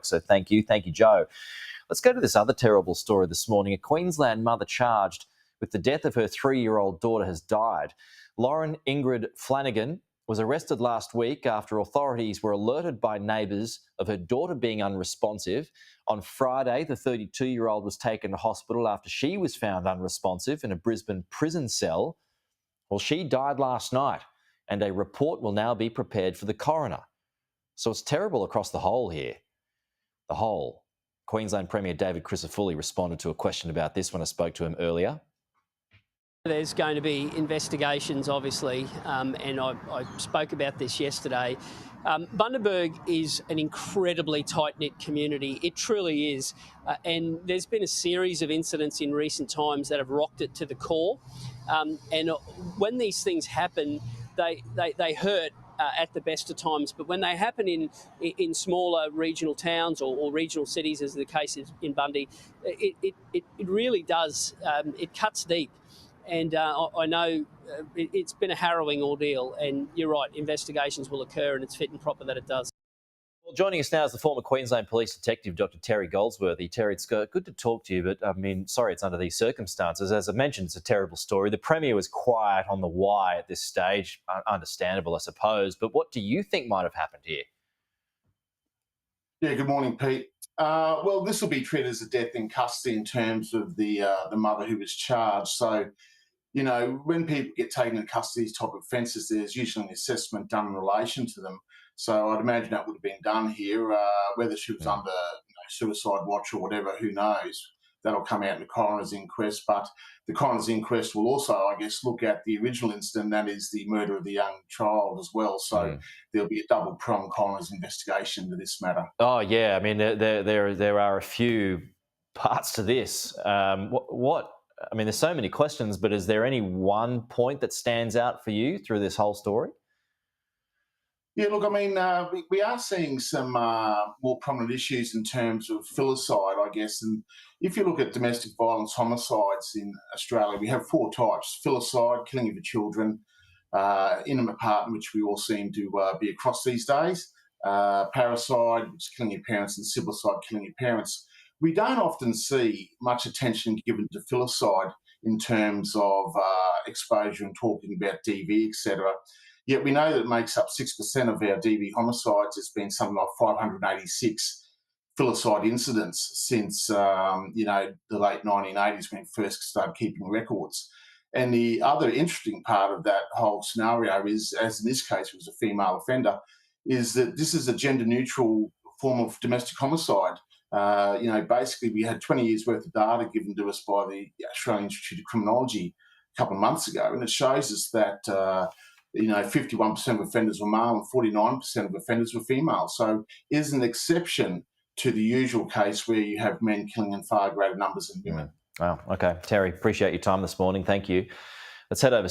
So thank you, Joe. Let's go to this other terrible story this morning. A Queensland mother charged with the death of her 3-year-old daughter has died. Lauren Ingrid Flanagan was arrested last week after authorities were alerted by neighbours of her daughter being unresponsive. On Friday, the 32-year-old was taken to hospital after she was found unresponsive in a Brisbane prison cell. Well, she died last night, and a report will now be prepared for the coroner. So it's terrible across the whole here. The whole. Queensland Premier David Crisafulli responded to a question about this when I spoke to him earlier. There's going to be investigations, obviously, and I spoke about this yesterday. Bundaberg is an incredibly tight-knit community. It truly is. And there's been a series of incidents in recent times that have rocked it to the core. And when these things happen, they hurt at the best of times. But when they happen in smaller regional towns or regional cities, as the case is in Bundy, it really does. It cuts deep. And I know it's been a harrowing ordeal, and you're right, investigations will occur, and it's fit and proper that it does. Well, joining us now is the former Queensland Police Detective, Dr Terry Goldsworthy. Terry, it's good to talk to you, but I mean, sorry it's under these circumstances. As I mentioned, it's a terrible story. The Premier was quiet on the why at this stage. Understandable, I suppose. But what do you think might have happened here? Yeah, good morning, Pete. Well, this will be treated as a death in custody in terms of the mother who was charged. So, you know, when people get taken into custody, these type of offences, there's usually an assessment done in relation to them. So I'd imagine that would have been done here. Whether she was under suicide watch or whatever, who knows? That'll come out in the coroner's inquest. But the coroner's inquest will also, I guess, look at the original incident, that is the murder of the young child as well. So there'll be a double-pronged coroner's investigation into this matter. Oh, yeah. I mean, there are a few parts to this. I mean, there's so many questions, but is there any one point that stands out for you through this whole story? Yeah, look, I mean, we are seeing some more prominent issues in terms of filicide, I guess. And if you look at domestic violence homicides in Australia, we have 4 types: filicide, killing of your children, intimate partner, which we all seem to be across these days, parricide, which is killing your parents, and siblicide, killing your parents. We don't often see much attention given to filicide in terms of exposure and talking about DV, etc. Yet we know that it makes up 6% of our DV homicides. There's been something like 586 filicide incidents since the late 1980s when we first started keeping records. And the other interesting part of that whole scenario is, as in this case it was a female offender, is that this is a gender-neutral form of domestic homicide. Basically we had 20 years worth of data given to us by the Australian Institute of Criminology a couple of months ago, and it shows us that 51% of offenders were male and 49% of offenders were female. So it is an exception to the usual case where you have men killing in far greater numbers than women. Wow. Okay. Terry, appreciate your time this morning. Thank you. Let's head over